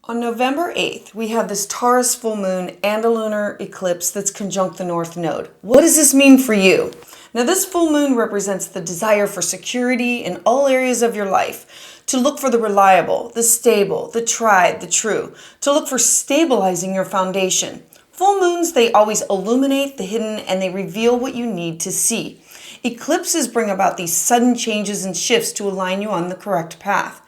On November 8th, we have this Taurus full moon and a lunar eclipse that's conjunct the North Node. What does this mean for you? Now, this full moon represents the desire for security in all areas of your life, to look for the reliable, the stable, the tried, the true, to look for stabilizing your foundation. Full moons, they always illuminate the hidden and they reveal what you need to see. Eclipses bring about these sudden changes and shifts to align you on the correct path.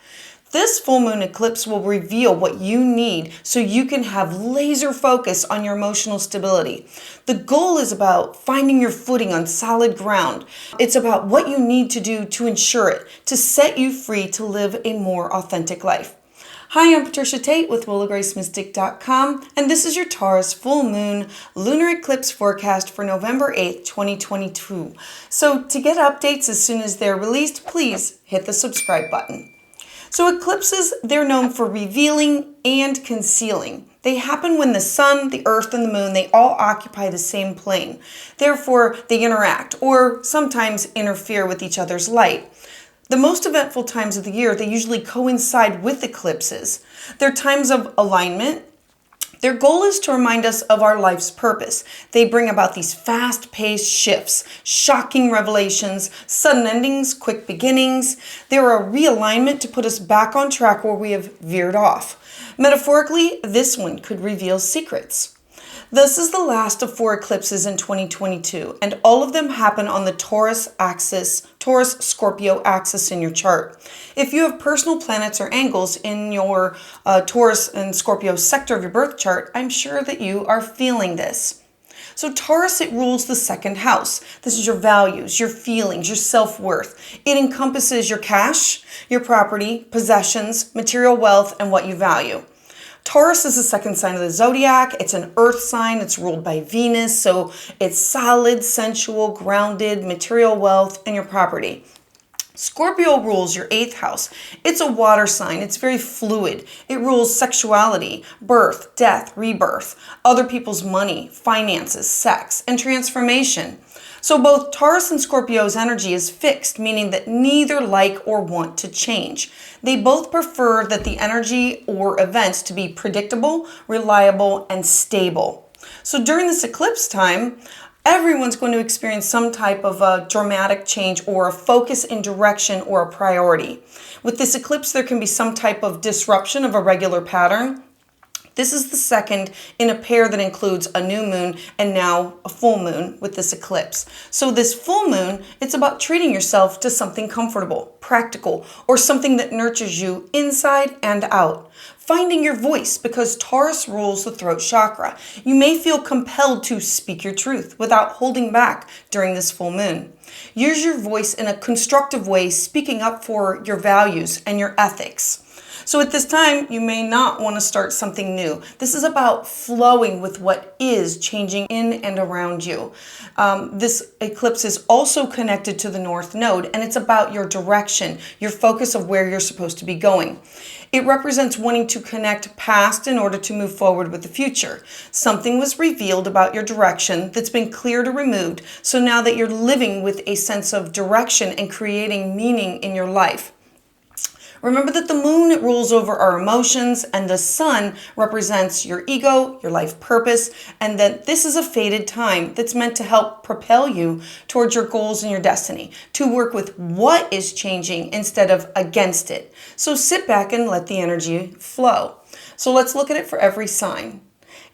This full moon eclipse will reveal what you need so you can have laser focus on your emotional stability. The goal is about finding your footing on solid ground. It's about what you need to do to ensure it, to set you free to live a more authentic life. Hi, I'm Patricia Tate with WillowGraceMystic.com, and this is your Taurus full moon lunar eclipse forecast for November 8th, 2022. So to get updates as soon as they're released, please hit the subscribe button. So eclipses, they're known for revealing and concealing. They happen when the sun, the earth, and the moon, they all occupy the same plane. Therefore, they interact or sometimes interfere with each other's light. The most eventful times of the year, they usually coincide with eclipses. They're times of alignment. Their goal is to remind us of our life's purpose. They bring about these fast-paced shifts, shocking revelations, sudden endings, quick beginnings. They're a realignment to put us back on track where we have veered off. Metaphorically, this one could reveal secrets. This is the last of 4 eclipses in 2022, and all of them happen on the Taurus Scorpio axis in your chart. If you have personal planets or angles in your Taurus and Scorpio sector of your birth chart, I'm sure that you are feeling this. So Taurus, it rules the second house. This is your values, your feelings, your self-worth. It encompasses your cash, your property, possessions, material wealth, and what you value. Taurus is the second sign of the zodiac. It's an earth sign. It's ruled by Venus. So it's solid, sensual, grounded, material wealth, and your property. Scorpio rules your 8th house. It's a water sign. It's very fluid. It rules sexuality, birth, death, rebirth, other people's money, finances, sex, and transformation. So both Taurus and Scorpio's energy is fixed, meaning that neither like or want to change. They both prefer that the energy or events to be predictable, reliable, and stable. So during this eclipse time, everyone's going to experience some type of a dramatic change or a focus in direction or a priority. With this eclipse, there can be some type of disruption of a regular pattern. This is the second in a pair that includes a new moon and now a full moon with this eclipse. So this full moon, it's about treating yourself to something comfortable, practical, or something that nurtures you inside and out. Finding your voice, because Taurus rules the throat chakra. You may feel compelled to speak your truth without holding back during this full moon. Use your voice in a constructive way, speaking up for your values and your ethics. So at this time, you may not want to start something new. This is about flowing with what is changing in and around you. This eclipse is also connected to the North Node, and it's about your direction, your focus of where you're supposed to be going. It represents wanting to connect past in order to move forward with the future. Something was revealed about your direction that's been cleared or removed, so now that you're living with a sense of direction and creating meaning in your life. Remember that the moon rules over our emotions and the sun represents your ego, your life purpose, and that this is a fated time that's meant to help propel you towards your goals and your destiny, to work with what is changing instead of against it. So sit back and let the energy flow. So let's look at it for every sign.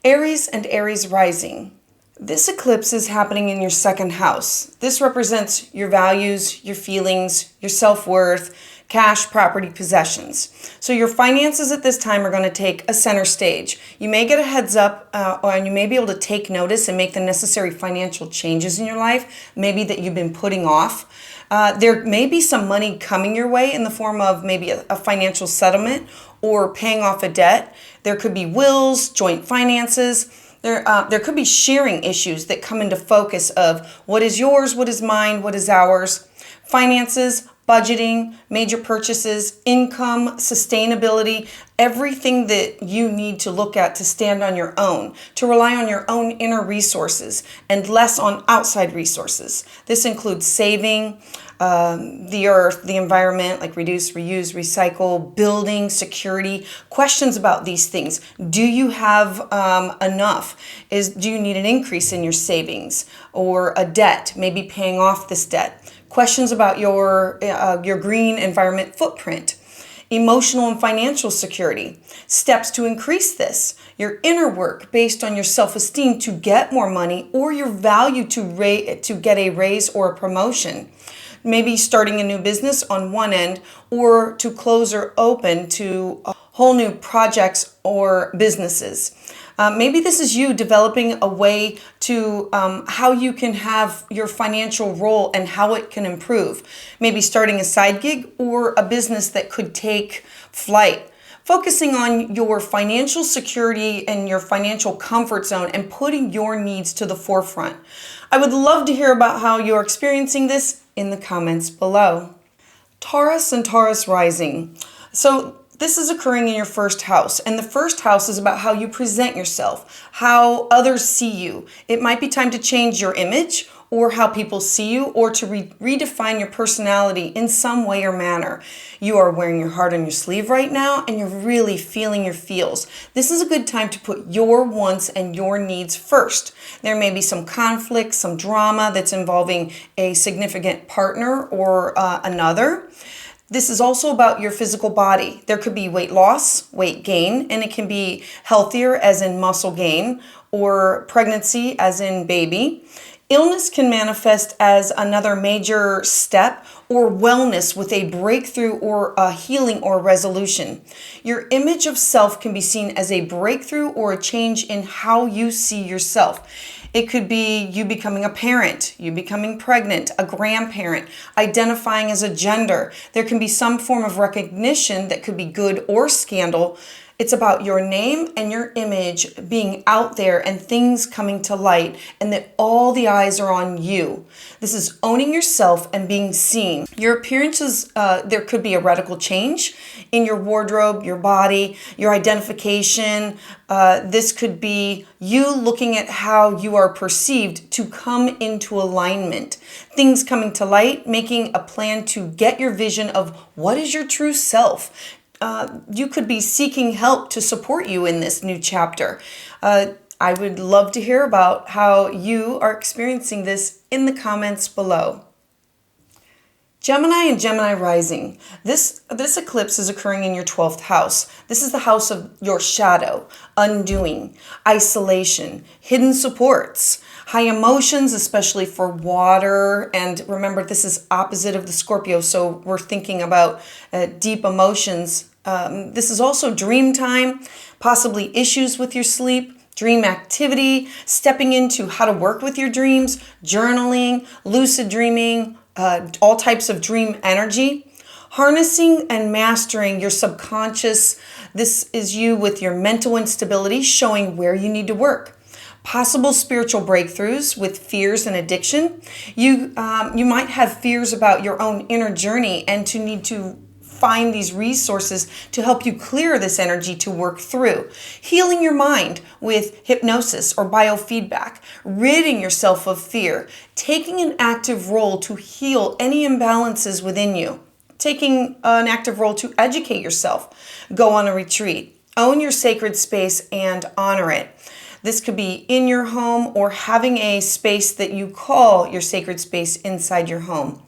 Aries and Aries rising. This eclipse is happening in your second house. This represents your values, your feelings, your self-worth, cash, property, possessions. So your finances at this time are going to take a center stage. You may get a heads up and you may be able to take notice and make the necessary financial changes in your life, maybe that you've been putting off. There may be some money coming your way in the form of maybe a financial settlement or paying off a debt. There could be wills, joint finances. There could be sharing issues that come into focus of what is yours, what is mine, what is ours. Finances, budgeting, major purchases, income, sustainability, everything that you need to look at to stand on your own, to rely on your own inner resources and less on outside resources. This includes saving, the earth, the environment, like reduce, reuse, recycle, building, security, questions about these things. Do you have enough? Do you need an increase in your savings or a debt, maybe paying off this debt? Questions about your green environment footprint. Emotional and financial security, steps to increase this, your inner work based on your self-esteem to get more money or your value to get a raise or a promotion. Maybe starting a new business on one end or to close or open to whole new projects or businesses. Maybe this is you developing a way to how you can have your financial role and how it can improve. Maybe starting a side gig or a business that could take flight. Focusing on your financial security and your financial comfort zone and putting your needs to the forefront. I would love to hear about how you're experiencing this in the comments below. Taurus and Taurus rising. So this is occurring in your first house, and the first house is about how you present yourself, how others see you. It might be time to change your image or how people see you, or to redefine your personality in some way or manner. You are wearing your heart on your sleeve right now, and you're really feeling your feels. This is a good time to put your wants and your needs first. There may be some conflict, some drama that's involving a significant partner or another. This is also about your physical body. There could be weight loss, weight gain, and it can be healthier as in muscle gain, or pregnancy as in baby. Illness can manifest as another major step, or wellness with a breakthrough or a healing or resolution. Your image of self can be seen as a breakthrough or a change in how you see yourself. It could be you becoming a parent, you becoming pregnant, a grandparent, identifying as a gender. There can be some form of recognition that could be good or scandal. It's about your name and your image being out there and things coming to light, and that all the eyes are on you. This is owning yourself and being seen. Your appearances, there could be a radical change in your wardrobe, your body, your identification. This could be you looking at how you are perceived to come into alignment. Things coming to light, making a plan to get your vision of what is your true self. You could be seeking help to support you in this new chapter. I would love to hear about how you are experiencing this in the comments below. Gemini and Gemini rising. This eclipse is occurring in your 12th house. This is the house of your shadow, undoing, isolation, hidden supports, high emotions, especially for water. And remember, this is opposite of the Scorpio, so we're thinking about deep emotions. This is also dream time, possibly issues with your sleep, dream activity, stepping into how to work with your dreams, journaling, lucid dreaming, all types of dream energy, harnessing and mastering your subconscious. This is you with your mental instability, showing where you need to work. Possible spiritual breakthroughs with fears and addiction. You might have fears about your own inner journey and to need to find these resources to help you clear this energy to work through. Healing your mind with hypnosis or biofeedback, ridding yourself of fear, taking an active role to heal any imbalances within you, taking an active role to educate yourself, go on a retreat, own your sacred space and honor it. This could be in your home or having a space that you call your sacred space inside your home.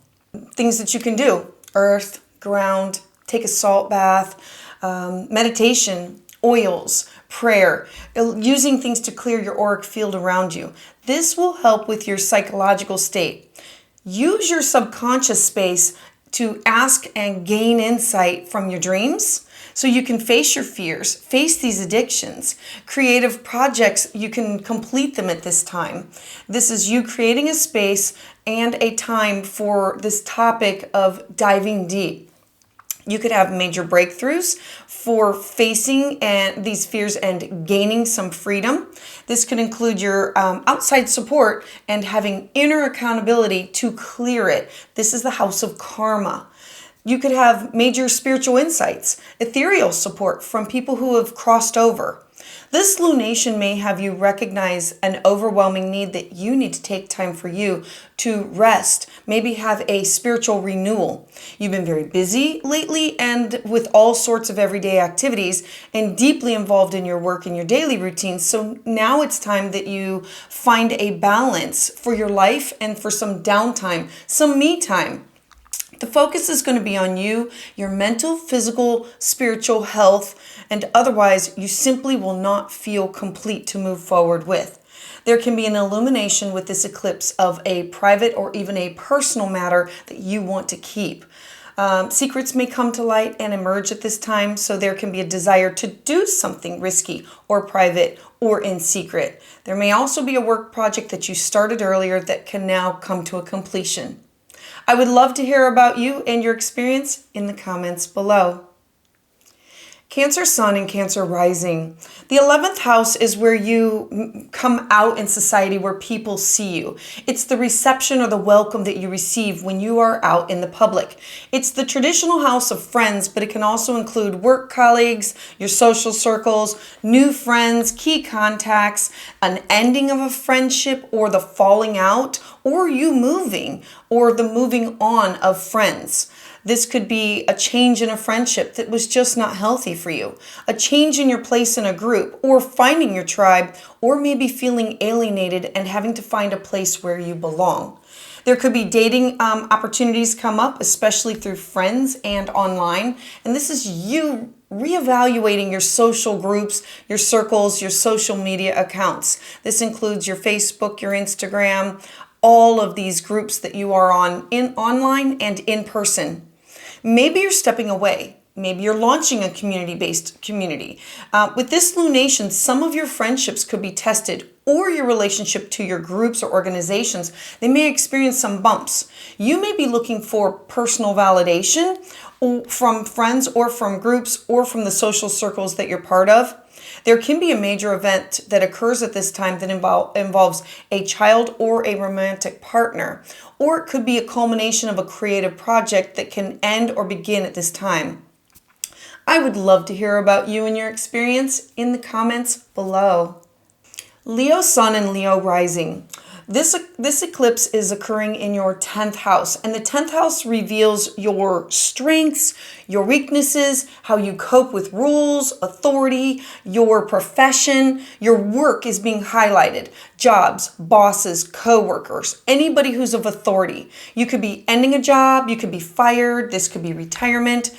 Things that you can do: earth, ground, take a salt bath, meditation, oils, prayer, using things to clear your auric field around you. This will help with your psychological state. Use your subconscious space to ask and gain insight from your dreams so you can face your fears, face these addictions. Creative projects, you can complete them at this time. This is you creating a space and a time for this topic of diving deep. You could have major breakthroughs for facing these fears and gaining some freedom. This could include your outside support and having inner accountability to clear it. This is the house of karma. You could have major spiritual insights, ethereal support from people who have crossed over. This lunation may have you recognize an overwhelming need that you need to take time for you to rest, maybe have a spiritual renewal. You've been very busy lately and with all sorts of everyday activities and deeply involved in your work and your daily routines. So now it's time that you find a balance for your life and for some downtime, some me time. The focus is going to be on you, your mental, physical, spiritual health, and otherwise you simply will not feel complete to move forward with. There can be an illumination with this eclipse of a private or even a personal matter that you want to keep. Secrets may come to light and emerge at this time, so there can be a desire to do something risky or private or in secret. There may also be a work project that you started earlier that can now come to a completion. I would love to hear about you and your experience in the comments below. Cancer Sun and Cancer Rising. The 11th house is where you come out in society, where people see you. It's the reception or the welcome that you receive when you are out in the public. It's the traditional house of friends, but it can also include work colleagues, your social circles, new friends, key contacts, an ending of a friendship or the falling out, or you moving, or the moving on of friends. This could be a change in a friendship that was just not healthy for you, a change in your place in a group, or finding your tribe, or maybe feeling alienated and having to find a place where you belong. There could be dating opportunities come up, especially through friends and online. And this is you reevaluating your social groups, your circles, your social media accounts. This includes your Facebook, your Instagram, all of these groups that you are on online and in person. Maybe you're stepping away. Maybe you're launching a community-based community. With this lunation, some of your friendships could be tested, or your relationship to your groups or organizations. They may experience some bumps. You may be looking for personal validation from friends or from groups or from the social circles that you're part of. There can be a major event that occurs at this time that involves a child or a romantic partner, or it could be a culmination of a creative project that can end or begin at this time. I would love to hear about you and your experience in the comments below. Leo Sun and Leo Rising. This eclipse is occurring in your 10th house, and the 10th house reveals your strengths, your weaknesses, how you cope with rules, authority, your profession. Your work is being highlighted. Jobs, bosses, co-workers, anybody who's of authority. You could be ending a job, you could be fired, this could be retirement.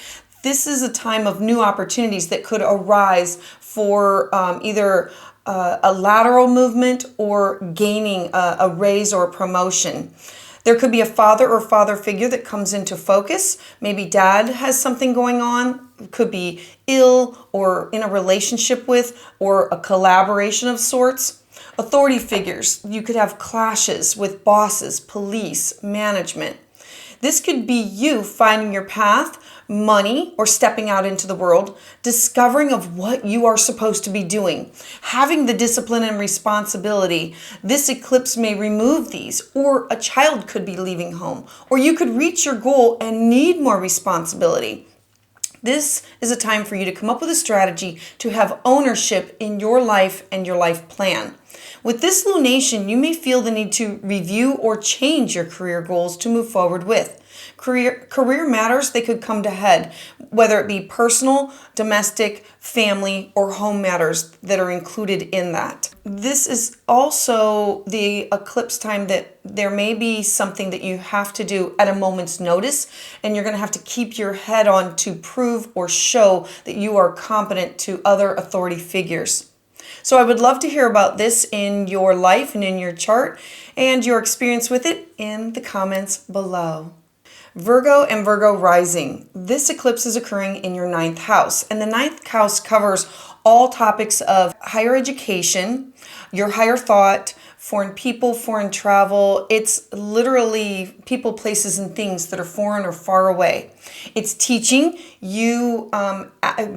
This is a time of new opportunities that could arise for either a lateral movement or gaining a raise or a promotion. There could be a father or father figure that comes into focus. Maybe dad has something going on, could be ill or in a relationship with, or a collaboration of sorts. Authority figures, you could have clashes with bosses, police, management. This could be you finding your path, money, or stepping out into the world, discovering of what you are supposed to be doing, having the discipline and responsibility. This eclipse may remove these, or a child could be leaving home, or you could reach your goal and need more responsibility. This is a time for you to come up with a strategy to have ownership in your life and your life plan. With this lunation, you may feel the need to review or change your career goals to move forward with. Career matters, they could come to head, whether it be personal, domestic, family, or home matters that are included in that. This is also the eclipse time that there may be something that you have to do at a moment's notice, and you're going to have to keep your head on to prove or show that you are competent to other authority figures. So I would love to hear about this in your life and in your chart and your experience with it in the comments below. Virgo and Virgo rising. This eclipse is occurring in your 9th house, and the 9th house covers all topics of higher education, your higher thought, foreign people, foreign travel. It's literally people, places, and things that are foreign or far away. It's teaching you,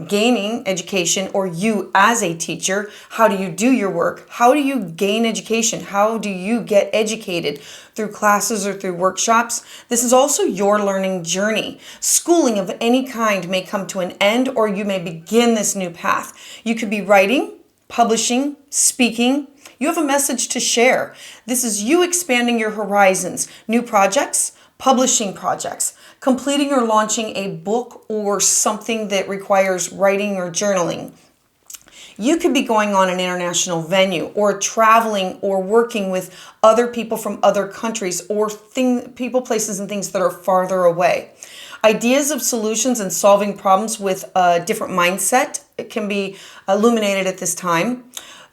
gaining education, or you as a teacher. How do you do your work? How do you gain education? How do you get educated? Through classes or through workshops. This is also your learning journey. Schooling of any kind may come to an end, or you may begin this new path. You could be writing, publishing, speaking. You have a message to share. This is you expanding your horizons, new projects, publishing projects, completing or launching a book or something that requires writing or journaling. You could be going on an international venue, or traveling or working with other people from other countries, or people, places, and things that are farther away. Ideas of solutions and solving problems with a different mindset can be illuminated at this time.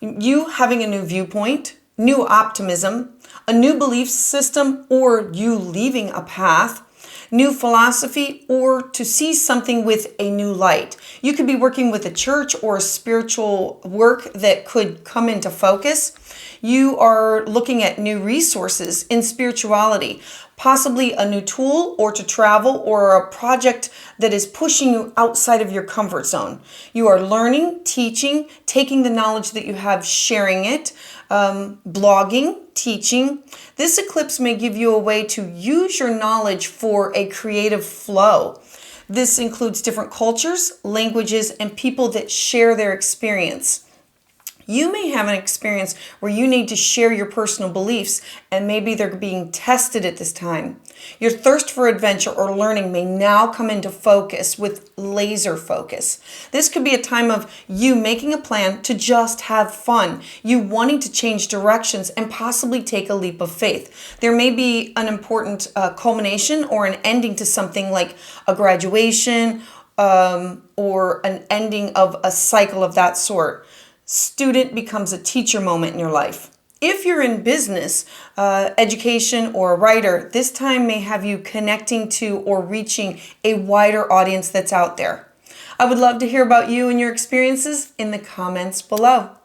You having a new viewpoint, new optimism, a new belief system, or you leaving a path, new philosophy, or to see something with a new light. You could be working with a church or a spiritual work that could come into focus. You are looking at new resources in spirituality, possibly a new tool, or to travel, or a project that is pushing you outside of your comfort zone. You are learning, teaching, taking the knowledge that you have, sharing it, blogging, teaching. This eclipse may give you a way to use your knowledge for a creative flow. This includes different cultures, languages, and people that share their experience. You may have an experience where you need to share your personal beliefs, and maybe they're being tested at this time. Your thirst for adventure or learning may now come into focus with laser focus. This could be a time of you making a plan to just have fun, you wanting to change directions and possibly take a leap of faith. There may be an important culmination or an ending to something like a graduation or an ending of a cycle of that sort. Student becomes a teacher moment in your life. If you're in business, education, or a writer, this time may have you connecting to or reaching a wider audience that's out there. I would love to hear about you and your experiences in the comments below.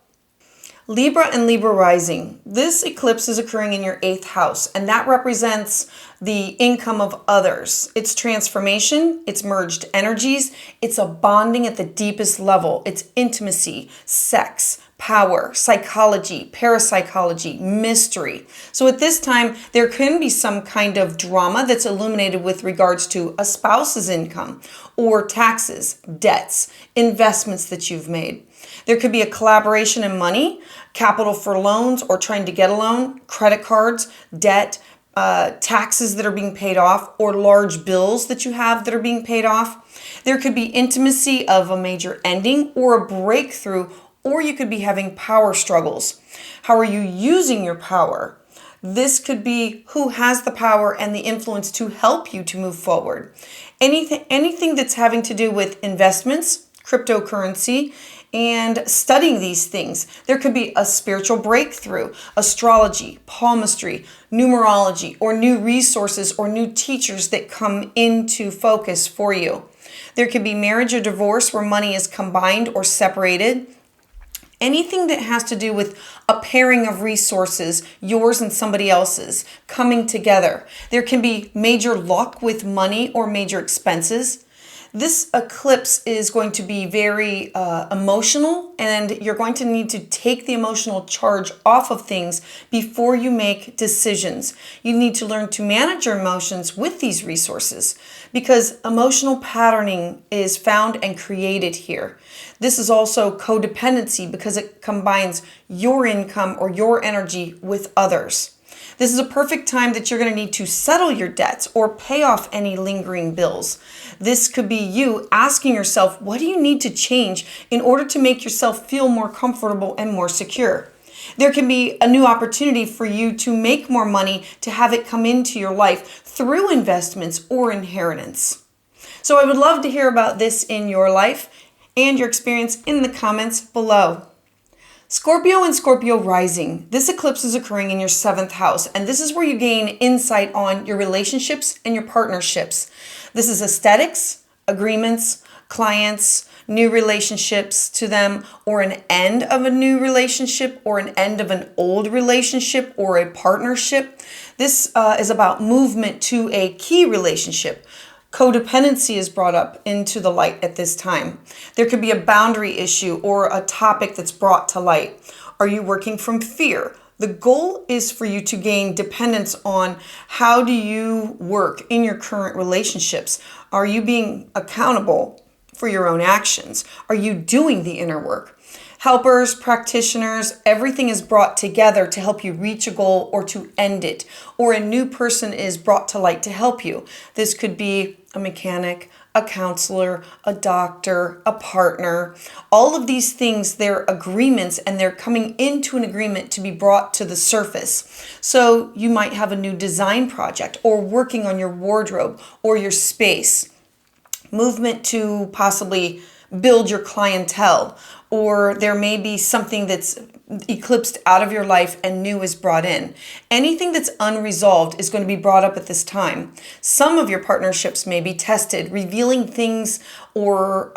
Libra and Libra rising. This eclipse is occurring in your 8th house, and that represents the income of others. It's transformation, it's merged energies, it's a bonding at the deepest level. It's intimacy, sex, power, psychology, parapsychology, mystery. So at this time, there can be some kind of drama that's illuminated with regards to a spouse's income, or taxes, debts, investments that you've made. There could be a collaboration in money, capital for loans or trying to get a loan, credit cards, debt, taxes that are being paid off, or large bills that you have that are being paid off. There could be intimacy of a major ending or a breakthrough, or you could be having power struggles. How are you using your power? This could be who has the power and the influence to help you to move forward. Anything that's having to do with investments, cryptocurrency, and studying these things. There could be a spiritual breakthrough, astrology, palmistry, numerology, or new resources or new teachers that come into focus for you. There could be marriage or divorce where money is combined or separated. Anything that has to do with a pairing of resources, yours and somebody else's, coming together. There can be major luck with money or major expenses. This eclipse is going to be very emotional, and you're going to need to take the emotional charge off of things before you make decisions. You need to learn to manage your emotions with these resources, because emotional patterning is found and created here. This is also codependency because it combines your income or your energy with others. This is a perfect time that you're going to need to settle your debts or pay off any lingering bills. This could be you asking yourself, what do you need to change in order to make yourself feel more comfortable and more secure? There can be a new opportunity for you to make more money, to have it come into your life through investments or inheritance. So I would love to hear about this in your life and your experience in the comments below. Scorpio and Scorpio rising. This eclipse is occurring in your 7th house, and this is where you gain insight on your relationships and your partnerships. This is aesthetics, agreements, clients, new relationships to them, or an end of a new relationship, or an end of an old relationship, or a partnership. This is about movement to a key relationship. Codependency is brought up into the light at this time. There could be a boundary issue or a topic that's brought to light. Are you working from fear? The goal is for you to gain dependence on how do you work in your current relationships. Are you being accountable for your own actions? Are you doing the inner work? Helpers, practitioners, everything is brought together to help you reach a goal or to end it. Or a new person is brought to light to help you. This could be a mechanic, a counselor, a doctor, a partner. All of these things, they're agreements and they're coming into an agreement to be brought to the surface. So you might have a new design project or working on your wardrobe or your space. Movement to possibly build your clientele, or there may be something that's eclipsed out of your life and new is brought in. Anything that's unresolved is going to be brought up at this time. Some of your partnerships may be tested, revealing things or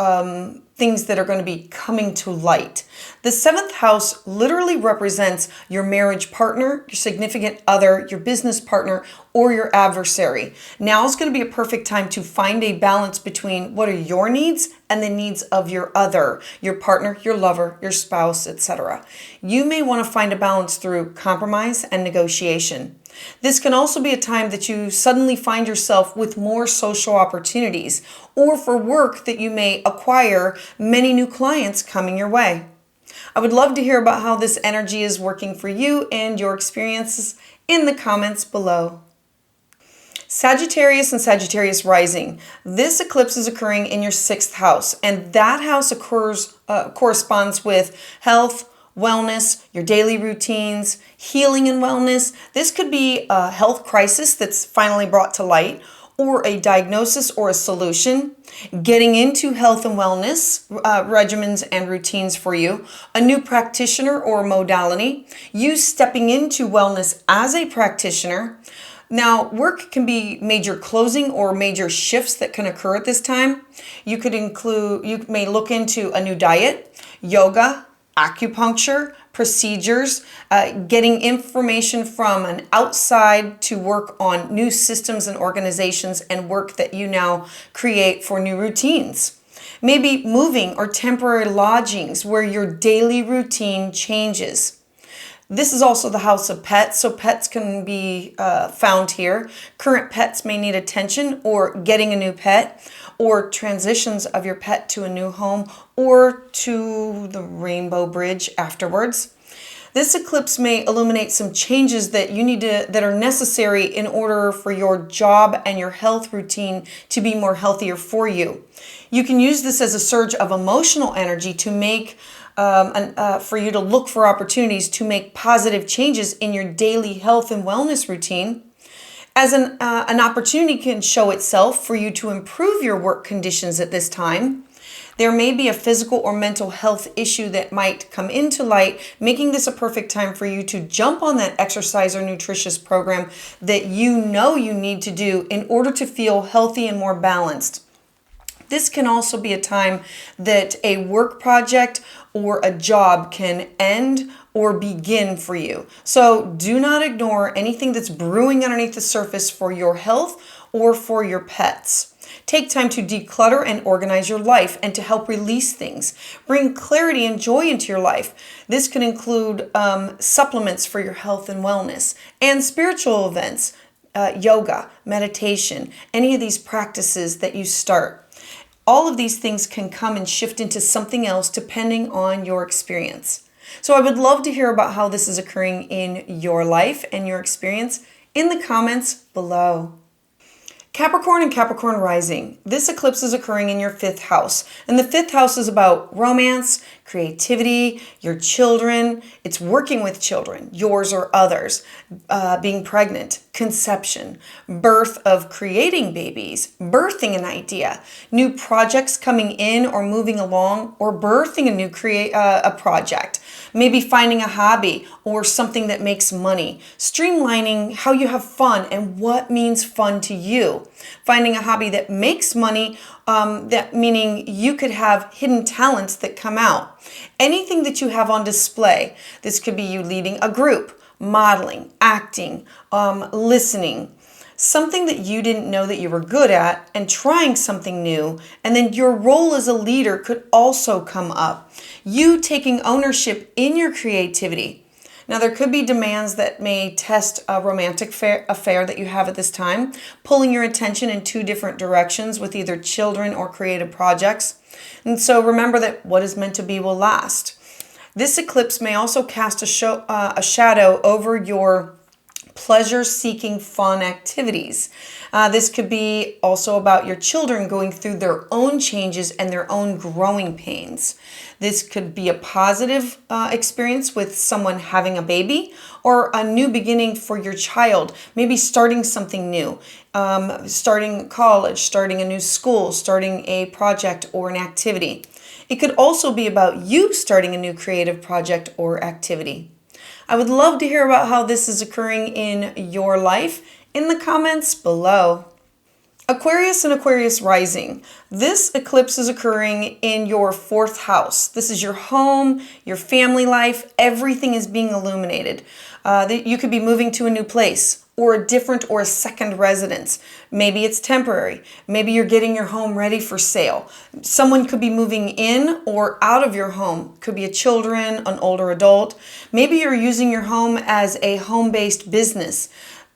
things that are going to be coming to light. The seventh house literally represents your marriage partner, your significant other, your business partner, or your adversary. Now is going to be a perfect time to find a balance between what are your needs and the needs of your other, your partner, your lover, your spouse, etc. You may want to find a balance through compromise and negotiation. This can also be a time that you suddenly find yourself with more social opportunities, or for work that you may acquire many new clients coming your way. I would love to hear about how this energy is working for you and your experiences in the comments below. Sagittarius and Sagittarius rising. This eclipse is occurring in your 6th house, and that house corresponds with health, wellness, your daily routines, healing and wellness. This could be a health crisis that's finally brought to light, or a diagnosis or a solution, getting into health and wellness regimens and routines for you, a new practitioner or modality, you stepping into wellness as a practitioner. Now, work can be major closing or major shifts that can occur at this time. You may look into a new diet, yoga, acupuncture, procedures, getting information from an outside to work on new systems and organizations and work that you now create for new routines. Maybe moving or temporary lodgings where your daily routine changes. This is also the house of pets, so pets can be found here. Current pets may need attention, or getting a new pet, or transitions of your pet to a new home, or to the Rainbow Bridge afterwards. This eclipse may illuminate some changes that that are necessary in order for your job and your health routine to be more healthier for you. You can use this as a surge of emotional energy to make for you to look for opportunities to make positive changes in your daily health and wellness routine. As an opportunity can show itself for you to improve your work conditions at this time. There may be a physical or mental health issue that might come into light, making this a perfect time for you to jump on that exercise or nutritious program that you know you need to do in order to feel healthy and more balanced. This can also be a time that a work project or a job can end or begin for you. So do not ignore anything that's brewing underneath the surface for your health or for your pets. Take time to declutter and organize your life and to help release things. Bring clarity and joy into your life. This can include supplements for your health and wellness and spiritual events, yoga, meditation, any of these practices that you start. All of these things can come and shift into something else depending on your experience. So I would love to hear about how this is occurring in your life and your experience in the comments below. Capricorn and Capricorn rising. This eclipse is occurring in your 5th house. And the 5th house is about romance, creativity, your children. It's working with children, yours or others, being pregnant, conception, birth of creating babies, birthing an idea, new projects coming in or moving along, or birthing a new a project. Maybe finding a hobby or something that makes money. Streamlining how you have fun and what means fun to you. Finding a hobby that makes money That meaning you could have hidden talents that come out. Anything that you have on display. This could be you leading a group, modeling, acting, listening. Something that you didn't know that you were good at and trying something new. And then your role as a leader could also come up. You taking ownership in your creativity. Now, there could be demands that may test a romantic affair that you have at this time, pulling your attention in two different directions with either children or creative projects. And so remember that what is meant to be will last. This eclipse may also cast a shadow over your pleasure-seeking fun activities. This could be also about your children going through their own changes and their own growing pains. This could be a positive experience with someone having a baby or a new beginning for your child, maybe starting something new, starting college, starting a new school, starting a project or an activity. It could also be about you starting a new creative project or activity. I would love to hear about how this is occurring in your life in the comments below. Aquarius and Aquarius rising. This eclipse is occurring in your 4th house. This is your home, your family life. Everything is being illuminated. You could be moving to a new place or a different or a second residence. Maybe it's temporary. Maybe you're getting your home ready for sale. Someone could be moving in or out of your home. Could be a children, an older adult. Maybe you're using your home as a home-based business.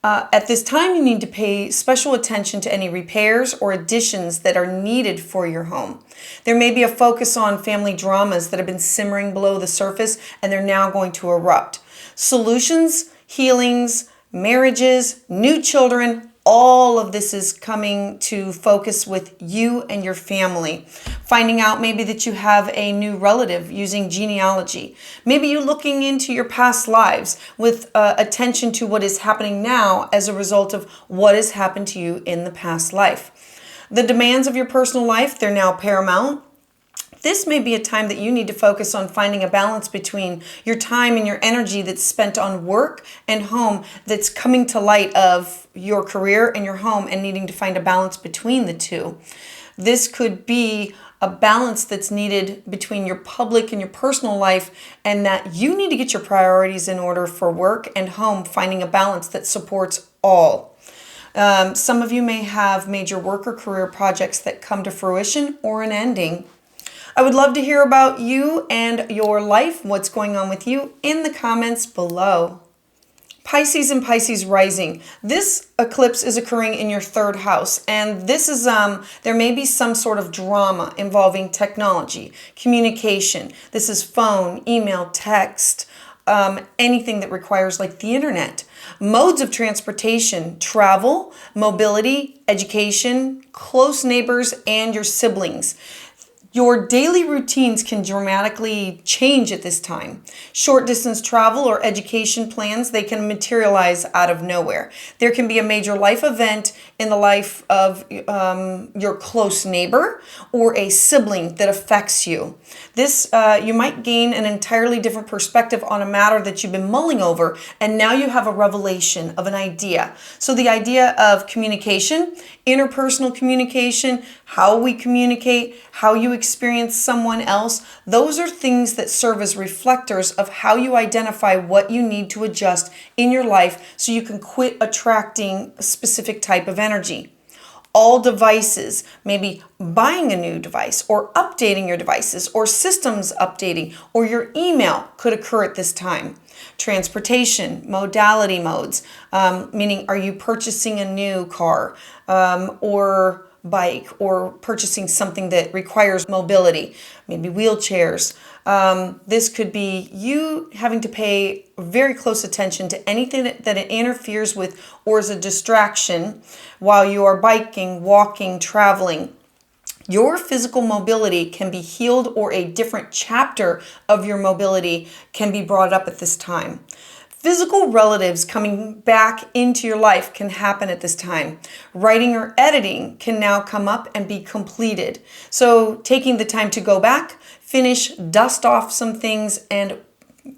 At this time, you need to pay special attention to any repairs or additions that are needed for your home. There may be a focus on family dramas that have been simmering below the surface and they're now going to erupt. Solutions, healings, marriages, new children, all of this is coming to focus with you and your family. Finding out maybe that you have a new relative using genealogy. Maybe you looking into your past lives with attention to what is happening now as a result of what has happened to you in the past life. The demands of your personal life, they're now paramount. This may be a time that you need to focus on finding a balance between your time and your energy that's spent on work and home that's coming to light of your career and your home and needing to find a balance between the two. This could be a balance that's needed between your public and your personal life, and that you need to get your priorities in order for work and home, finding a balance that supports all. Some of you may have major work or career projects that come to fruition or an ending. I would love to hear about you and your life, what's going on with you in the comments below. Pisces and Pisces rising. This eclipse is occurring in your 3rd house, and this is there may be some sort of drama involving technology, communication. This is phone, email, text, anything that requires like the internet. Modes of transportation, travel, mobility, education, close neighbors, and your siblings. Your daily routines can dramatically change at this time. Short distance travel or education plans, they can materialize out of nowhere. There can be a major life event in the life of your close neighbor or a sibling that affects you. This, you might gain an entirely different perspective on a matter that you've been mulling over, and now you have a revelation of an idea. So the idea of communication, interpersonal communication, how we communicate, how you experience someone else, those are things that serve as reflectors of how you identify what you need to adjust in your life so you can quit attracting a specific type of energy. All devices, maybe buying a new device or updating your devices or systems updating or your email could occur at this time. Transportation, modality modes, meaning are you purchasing a new car or bike or purchasing something that requires mobility, maybe wheelchairs. This could be you having to pay very close attention to anything that it interferes with or is a distraction while you are biking, walking, traveling. Your physical mobility can be healed or a different chapter of your mobility can be brought up at this time. Physical relatives coming back into your life can happen at this time. Writing or editing can now come up and be completed. So taking the time to go back, finish, dust off some things and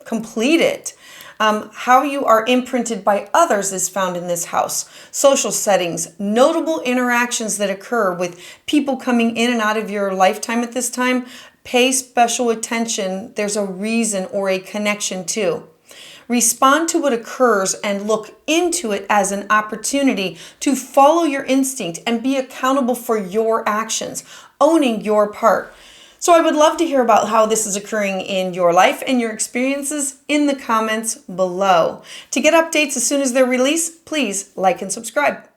complete it. How you are imprinted by others is found in this house. Social settings, notable interactions that occur with people coming in and out of your lifetime at this time. Pay special attention. There's a reason or a connection too. Respond to what occurs and look into it as an opportunity to follow your instinct and be accountable for your actions, owning your part. So I would love to hear about how this is occurring in your life and your experiences in the comments below. To get updates as soon as they're released, please like and subscribe.